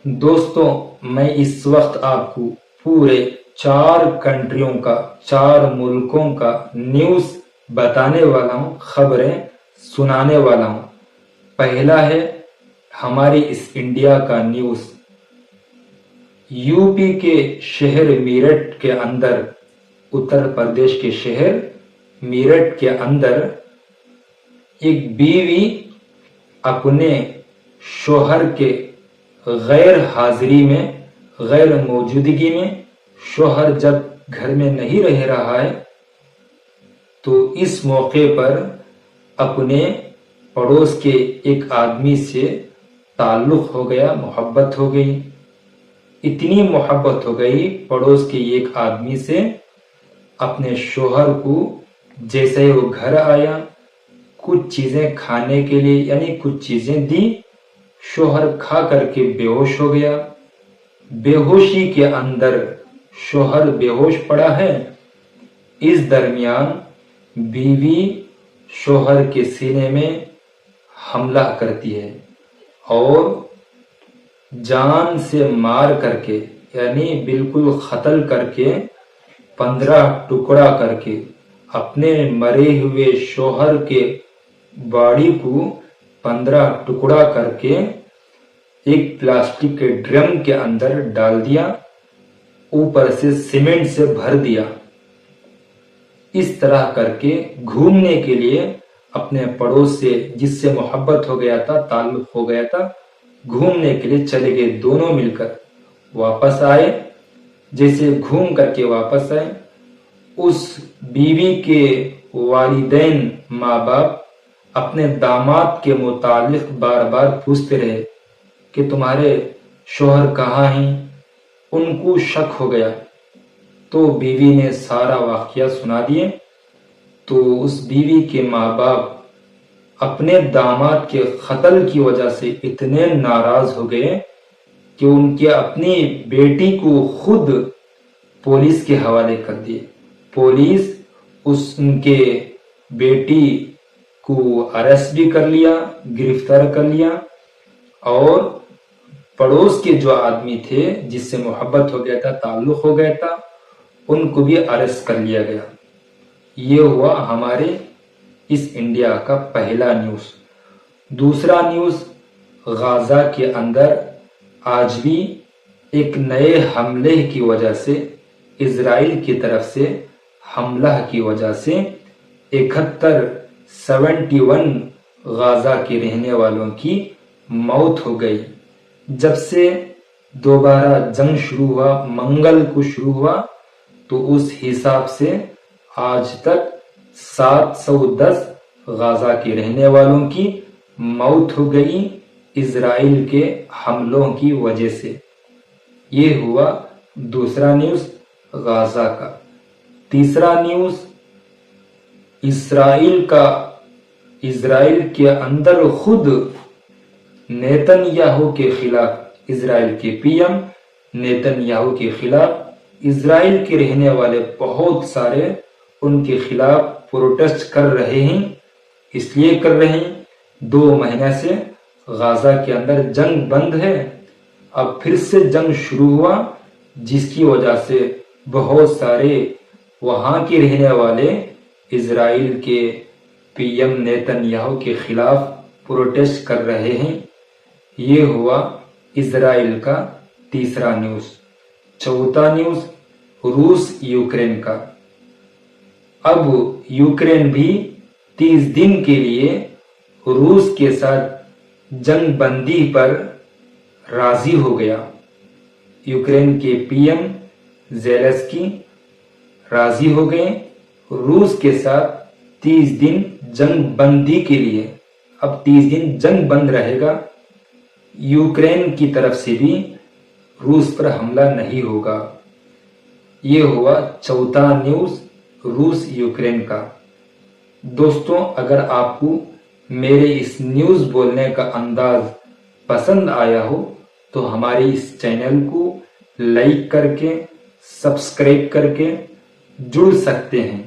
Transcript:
دوستوں میں اس وقت آپ کو پورے 4 کنٹریوں کا 4 ملکوں کا نیوز بتانے والا ہوں، خبریں سنانے والا ہوں۔ پہلا ہے ہماری اس انڈیا کا نیوز۔ یو پی کے شہر میرٹھ کے اندر، اتر پردیش کے شہر میرٹھ کے اندر ایک بیوی اپنے شوہر کے غیر حاضری میں، غیر موجودگی میں، شوہر جب گھر میں نہیں رہ رہا ہے تو اس موقع پر اپنے پڑوس کے ایک آدمی سے تعلق ہو گیا، محبت ہو گئی۔ اتنی محبت ہو گئی پڑوس کے ایک آدمی سے، اپنے شوہر کو جیسے وہ گھر آیا کچھ چیزیں کھانے کے لیے یعنی کچھ چیزیں دی، شوہر کھا کر کے بے ہوش ہو گیا۔ بے ہوشی کے اندر شوہر بے ہوش پڑا ہے، اس درمیان بیوی شوہر کے سینے میں حملہ کرتی ہے اور جان سے مار کر کے یعنی بالکل قتل کر کے 15 ٹکڑا کر کے اپنے مرے ہوئے شوہر کے باڈی کو 15 ٹکڑا کر کے ایک پلاسٹک کے ڈرم کے اندر ڈال دیا، اوپر سے سیمنٹ سے بھر دیا۔ اس طرح کر کے گھومنے کے لیے اپنے پڑوس سے جس سے محبت ہو گیا تھا، تعلق ہو گیا تھا، گھومنے کے لیے چلے گئے، دونوں مل کر واپس آئے۔ جیسے گھوم کر کے واپس آئے، اس بیوی کے والدین، ماں باپ اپنے داماد کے متعلق بار بار پوچھتے رہے کہ تمہارے شوہر کہاں ہیں؟ ان کو شک ہو گیا تو بیوی نے سارا واقعہ سنا دیے۔ تو اس بیوی کے ماں باپ اپنے داماد کے قتل کی وجہ سے اتنے ناراض ہو گئے کہ ان کے اپنی بیٹی کو خود پولیس کے حوالے کر دیے۔ پولیس ان کے بیٹی کو اریسٹ بھی کر لیا، گرفتار کر لیا، اور پڑوس کے جو آدمی تھے جس سے محبت ہو گیا تھا، تعلق ہو گیا تھا، ان کو بھی اریسٹ کر لیا گیا۔ یہ ہوا ہمارے اس انڈیا کا پہلا نیوز۔ دوسرا نیوز، غزہ کے اندر آج بھی ایک نئے حملے کی وجہ سے، اسرائیل کی طرف سے حملہ کی وجہ سے 71 غزہ کے رہنے والوں کی موت ہو گئی۔ جب سے دوبارہ جنگ شروع ہوا، منگل کو شروع ہوا، تو اس حساب سے آج تک 710 غزہ کے رہنے والوں کی موت ہو گئی اسرائیل کے حملوں کی وجہ سے۔ یہ ہوا دوسرا نیوز غزہ کا۔ تیسرا نیوز، اسرائیل کے اندر خود نیتن یاہو کے خلاف، اسرائیل کے پی ایم نیتن یاہو کے خلاف اسرائیل کے رہنے والے بہت سارے ان کے خلاف پروٹیسٹ کر رہے ہیں۔ اس لیے کر رہے ہیں 2 مہینے سے غزہ کے اندر جنگ بند ہے، اب پھر سے جنگ شروع ہوا، جس کی وجہ سے بہت سارے وہاں کے رہنے والے اسرائیل کے پی ایم نیتن یاہو کے خلاف پروٹیسٹ کر رہے ہیں۔ یہ ہوا اسرائیل کا تیسرا نیوز۔ چوتھا نیوز، روس یوکرین کا۔ اب یوکرین بھی 30 دن کے لیے روس کے ساتھ جنگ بندی پر راضی ہو گیا۔ یوکرین کے پی ایم زیلنسکی راضی ہو گئے روس کے ساتھ 30 دن جنگ بندی کے لیے۔ اب 30 دن جنگ بند رہے گا، یوکرین کی طرف سے بھی روس پر حملہ نہیں ہوگا۔ یہ ہوا چوتھا نیوز روس یوکرین کا۔ دوستوں، اگر آپ کو میرے اس نیوز بولنے کا انداز پسند آیا ہو تو ہمارے اس چینل کو لائک کر کے، سبسکرائب کر کے جڑ سکتے ہیں۔